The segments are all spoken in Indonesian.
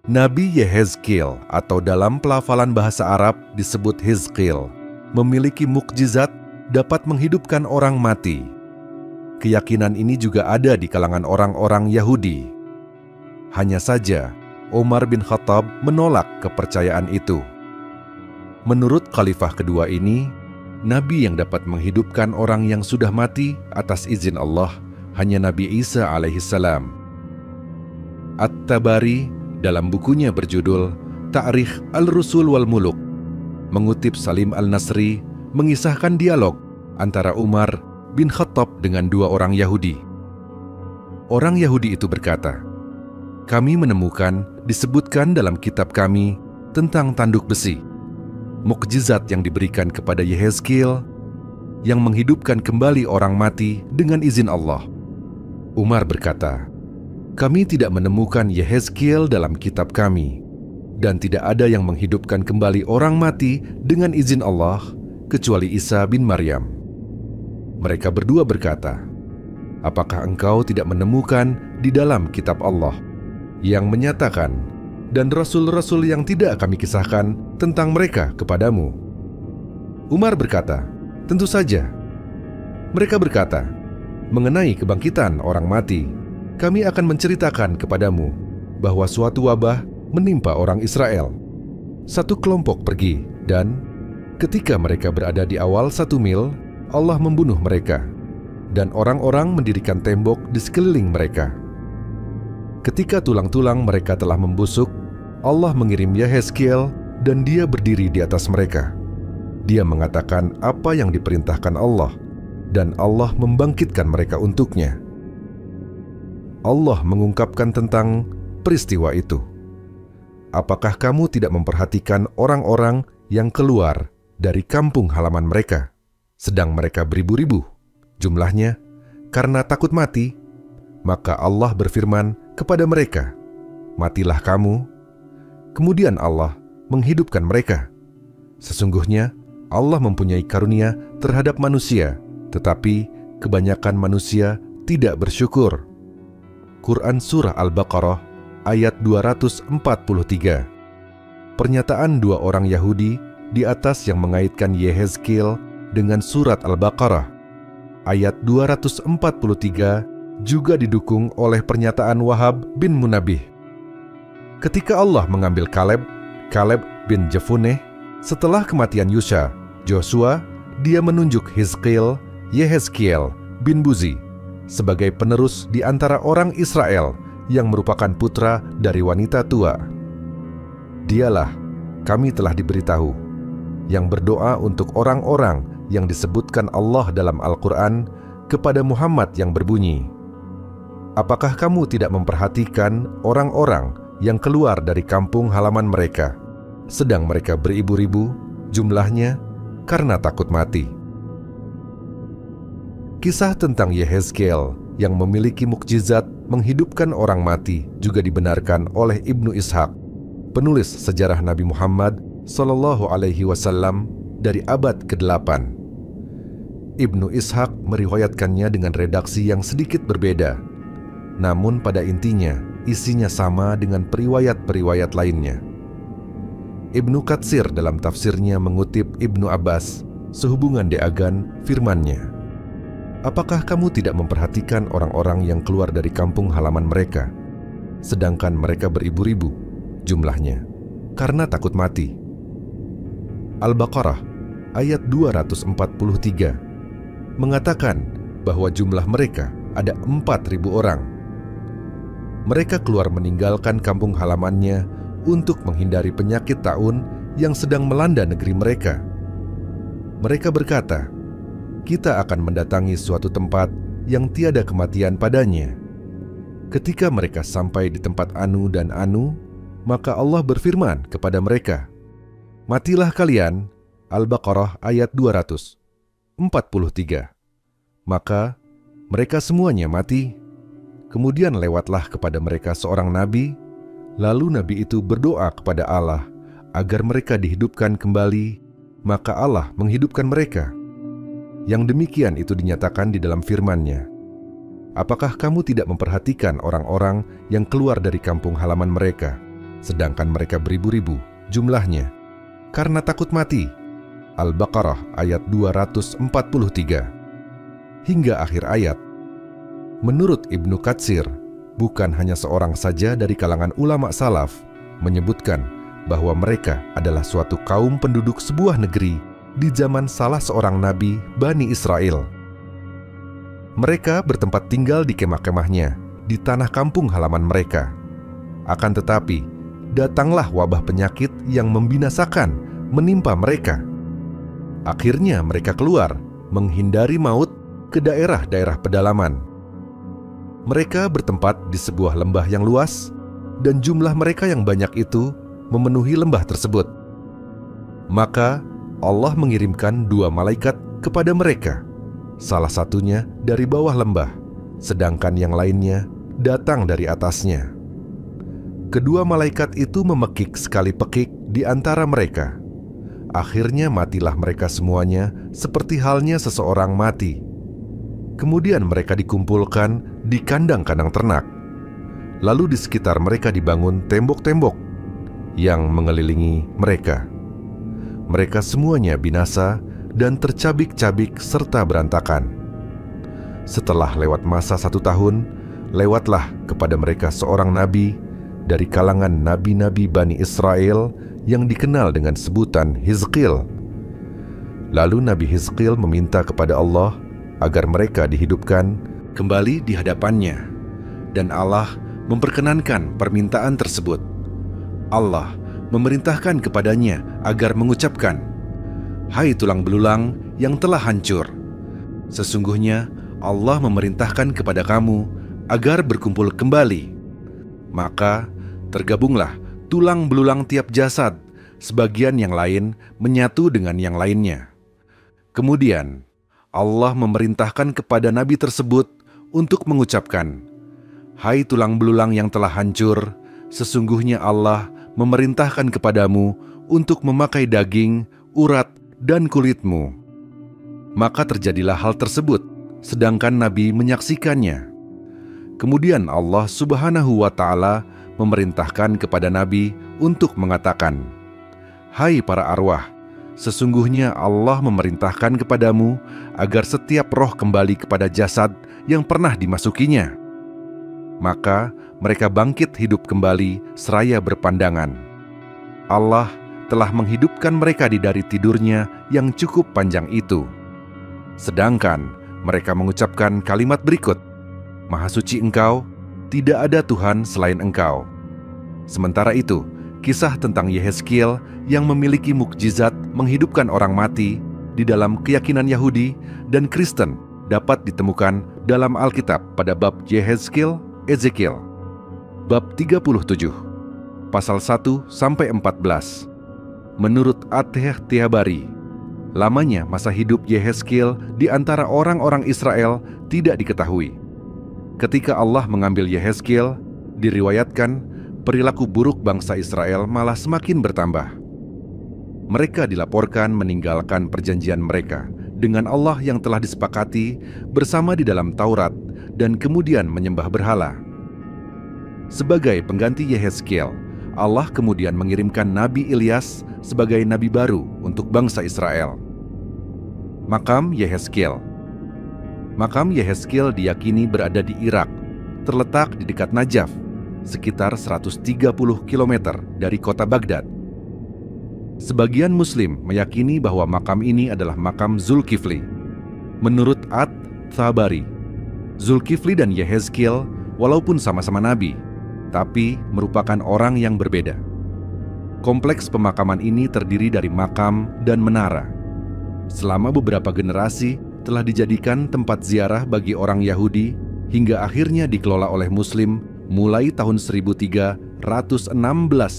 Nabi Yehezkiel atau dalam pelafalan bahasa Arab disebut Hizqil, memiliki mukjizat dapat menghidupkan orang mati. Keyakinan ini juga ada di kalangan orang-orang Yahudi. Hanya saja, Umar bin Khattab menolak kepercayaan itu. Menurut khalifah kedua ini, Nabi yang dapat menghidupkan orang yang sudah mati atas izin Allah hanya Nabi Isa alaihissalam. At-Tabari dalam bukunya berjudul Ta'rikh al-Rusul wal Muluk mengutip Salim al-Nasri mengisahkan dialog antara Umar bin Khattab dengan dua orang Yahudi. Orang Yahudi itu berkata, "Kami menemukan disebutkan dalam kitab kami tentang tanduk besi, mukjizat yang diberikan kepada Yehezkiel yang menghidupkan kembali orang mati dengan izin Allah." Umar berkata, "Kami tidak menemukan Yehezkiel dalam kitab kami, dan tidak ada yang menghidupkan kembali orang mati dengan izin Allah, kecuali Isa bin Maryam." Mereka berdua berkata, "Apakah engkau tidak menemukan di dalam kitab Allah yang menyatakan, dan rasul-rasul yang tidak kami kisahkan tentang mereka kepadamu?" Umar berkata, "Tentu saja." Mereka berkata, "Mengenai kebangkitan orang mati, kami akan menceritakan kepadamu bahwa suatu wabah menimpa orang Israel. Satu kelompok pergi, dan ketika mereka berada di awal 1 mil, Allah membunuh mereka, dan orang-orang mendirikan tembok di sekeliling mereka. Ketika tulang-tulang mereka telah membusuk, Allah mengirim Yehezkiel, dan dia berdiri di atas mereka. Dia mengatakan apa yang diperintahkan Allah, dan Allah membangkitkan mereka untuknya." Allah mengungkapkan tentang peristiwa itu. "Apakah kamu tidak memperhatikan orang-orang yang keluar dari kampung halaman mereka, sedang mereka beribu-ribu jumlahnya, karena takut mati? Maka Allah berfirman kepada mereka, 'Matilah kamu.' Kemudian Allah menghidupkan mereka. Sesungguhnya Allah mempunyai karunia terhadap manusia, tetapi kebanyakan manusia tidak bersyukur." Quran Surah Al-Baqarah ayat 243. Pernyataan dua orang Yahudi di atas yang mengaitkan Yehezkiel dengan surat Al-Baqarah ayat 243 juga didukung oleh pernyataan Wahab bin Munabbih. Ketika Allah mengambil Kaleb bin Jefuneh setelah kematian Joshua, dia menunjuk Yehezkiel bin Buzi sebagai penerus di antara orang Israel yang merupakan putra dari wanita tua. Dialah, kami telah diberitahu, yang berdoa untuk orang-orang yang disebutkan Allah dalam Al-Quran kepada Muhammad yang berbunyi, "Apakah kamu tidak memperhatikan orang-orang yang keluar dari kampung halaman mereka, sedang mereka beribu-ribu jumlahnya karena takut mati?" Kisah tentang Yehezkiel yang memiliki mukjizat menghidupkan orang mati juga dibenarkan oleh Ibnu Ishaq, penulis sejarah Nabi Muhammad Sallallahu Alaihi Wasallam dari abad ke-8. Ibnu Ishaq meriwayatkannya dengan redaksi yang sedikit berbeda, namun pada intinya isinya sama dengan periwayat-periwayat lainnya. Ibnu Katsir dalam tafsirnya mengutip Ibnu Abbas sehubungan deagan firman-Nya, "Apakah kamu tidak memperhatikan orang-orang yang keluar dari kampung halaman mereka, sedangkan mereka beribu-ribu jumlahnya karena takut mati?" Al-Baqarah ayat 243 mengatakan bahwa jumlah mereka ada 4.000 orang. Mereka keluar meninggalkan kampung halamannya untuk menghindari penyakit taun yang sedang melanda negeri mereka. Mereka berkata, "Kita akan mendatangi suatu tempat yang tiada kematian padanya." Ketika mereka sampai di tempat Anu dan Anu, maka Allah berfirman kepada mereka, "Matilah kalian." Al-Baqarah ayat 243. Maka mereka semuanya mati. Kemudian lewatlah kepada mereka seorang nabi, lalu nabi itu berdoa kepada Allah agar mereka dihidupkan kembali, maka Allah menghidupkan mereka. Yang demikian itu dinyatakan di dalam firman-Nya, "Apakah kamu tidak memperhatikan orang-orang yang keluar dari kampung halaman mereka, sedangkan mereka beribu-ribu jumlahnya karena takut mati. Al-Baqarah ayat 243 hingga akhir ayat. Menurut Ibnu Katsir, bukan hanya seorang saja dari kalangan ulama salaf menyebutkan bahwa mereka adalah suatu kaum penduduk sebuah negeri di zaman salah seorang nabi Bani Israel. Mereka bertempat tinggal di kemah-kemahnya di tanah kampung halaman mereka. Akan tetapi, datanglah wabah penyakit yang membinasakan menimpa mereka. Akhirnya mereka keluar menghindari maut ke daerah-daerah pedalaman. Mereka bertempat di sebuah lembah yang luas, dan jumlah mereka yang banyak itu memenuhi lembah tersebut. Maka Allah mengirimkan 2 malaikat kepada mereka, salah satunya dari bawah lembah, sedangkan yang lainnya datang dari atasnya. Kedua malaikat itu memekik sekali pekik di antara mereka. Akhirnya matilah mereka semuanya seperti halnya seseorang mati. Kemudian mereka dikumpulkan di kandang-kandang ternak. Lalu di sekitar mereka dibangun tembok-tembok yang mengelilingi mereka. Mereka semuanya binasa dan tercabik-cabik serta berantakan. Setelah lewat masa 1 tahun, lewatlah kepada mereka seorang nabi dari kalangan nabi-nabi Bani Israel yang dikenal dengan sebutan Hizqil. Lalu Nabi Hizqil meminta kepada Allah agar mereka dihidupkan kembali di hadapannya, dan Allah memperkenankan permintaan tersebut. Allah memerintahkan kepadanya agar mengucapkan, "Hai tulang belulang yang telah hancur, sesungguhnya Allah memerintahkan kepada kamu agar berkumpul kembali." Maka tergabunglah tulang belulang tiap jasad, sebagian yang lain menyatu dengan yang lainnya. Kemudian Allah memerintahkan kepada nabi tersebut untuk mengucapkan, "Hai tulang belulang yang telah hancur, sesungguhnya Allah memerintahkan kepadamu untuk memakai daging, urat, dan kulitmu." Maka terjadilah hal tersebut, sedangkan nabi menyaksikannya. Kemudian Allah Subhanahu wa Ta'ala memerintahkan kepada nabi untuk mengatakan, "Hai para arwah, sesungguhnya Allah memerintahkan kepadamu agar setiap roh kembali kepada jasad yang pernah dimasukinya." Maka mereka bangkit hidup kembali seraya berpandangan. Allah telah menghidupkan mereka dari tidurnya yang cukup panjang itu. Sedangkan mereka mengucapkan kalimat berikut, "Maha suci Engkau, tidak ada Tuhan selain Engkau." Sementara itu, kisah tentang Yehezkiel yang memiliki mukjizat menghidupkan orang mati di dalam keyakinan Yahudi dan Kristen dapat ditemukan dalam Alkitab pada bab Yehezkiel, Ezekiel, bab 37, pasal 1-14. Menurut At-Teh Tiabari, lamanya masa hidup Yehezkiel di antara orang-orang Israel tidak diketahui. Ketika Allah mengambil Yehezkiel, diriwayatkan perilaku buruk bangsa Israel malah semakin bertambah. Mereka dilaporkan meninggalkan perjanjian mereka dengan Allah yang telah disepakati bersama di dalam Taurat dan kemudian menyembah berhala. Sebagai pengganti Yehezkiel, Allah kemudian mengirimkan Nabi Ilyas sebagai nabi baru untuk bangsa Israel. Makam Yehezkiel. Makam Yehezkiel diyakini berada di Irak, terletak di dekat Najaf, sekitar 130 km dari kota Baghdad. Sebagian Muslim meyakini bahwa makam ini adalah makam Zulkifli. Menurut At-Tabari, Zulkifli dan Yehezkiel walaupun sama-sama nabi, tapi merupakan orang yang berbeda. Kompleks pemakaman ini terdiri dari makam dan menara. Selama beberapa generasi telah dijadikan tempat ziarah bagi orang Yahudi hingga akhirnya dikelola oleh Muslim mulai tahun 1316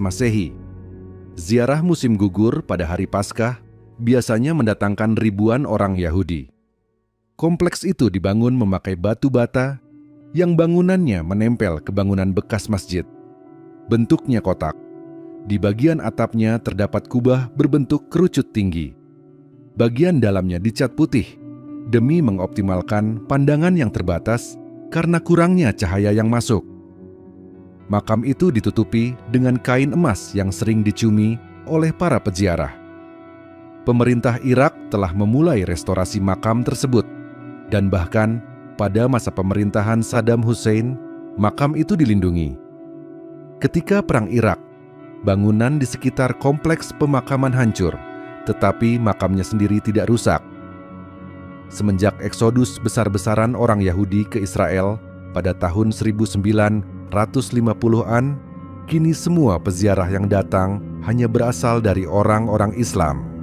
Masehi. Ziarah musim gugur pada hari Paskah biasanya mendatangkan ribuan orang Yahudi. Kompleks itu dibangun memakai batu bata yang bangunannya menempel ke bangunan bekas masjid. Bentuknya kotak. Di bagian atapnya terdapat kubah berbentuk kerucut tinggi. Bagian dalamnya dicat putih demi mengoptimalkan pandangan yang terbatas karena kurangnya cahaya yang masuk. Makam itu ditutupi dengan kain emas yang sering diciumi oleh para peziarah. Pemerintah Irak telah memulai restorasi makam tersebut, dan bahkan pada masa pemerintahan Saddam Hussein, makam itu dilindungi. Ketika Perang Irak, bangunan di sekitar kompleks pemakaman hancur, tetapi makamnya sendiri tidak rusak. Semenjak eksodus besar-besaran orang Yahudi ke Israel pada tahun 1950-an, kini semua peziarah yang datang hanya berasal dari orang-orang Islam.